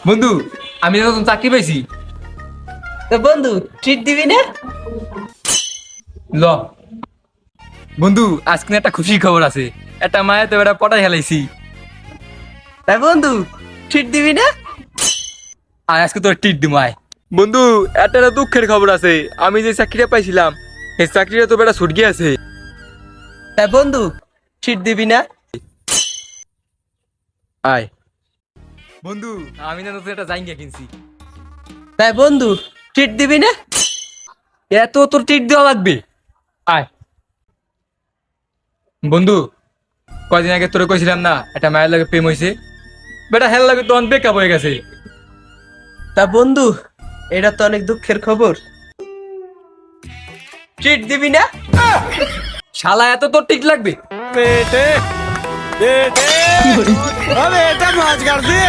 বন্ধু, আমি নতুন চাকরি পাইছি। তো বন্ধু ট্রিট দিবি না? ল বন্ধু, আজকে একটা খুশির খবর আছে। একটা মায়া তো এটা পটাই হেলাইছি। তা বন্ধু ট্রিট দিবি না? আর আজকে তোর টিট দিমায়। বন্ধু, একটা দুঃখের খবর আছে। আমি যে চাকরিটা পাইছিলাম এই চাকরিটা তো বেটা ছুট গিয়েছে। তা বন্ধু ট্রিট দিবি না? আয় বন্ধু, আমি না নতুন একটা জাইঙ্গা কিনছি। তাই বন্ধু ট্রিট দিবি না? এত তোর টিট দেওয়া লাগবে? আয় বন্ধু, কয়দিন আগে তোরে কইছিলাম না একটা মায়ের লাগে প্রেম হয়েছে। বেটা হেল লাগে তখন বেকআপ হয়ে গেছে। তা বন্ধু এটা তো অনেক দুঃখের খবর, ট্রিট দিবি না? শালা এত তোর টিক লাগবে? बेटे बेटे अबे बेटा माज कर दे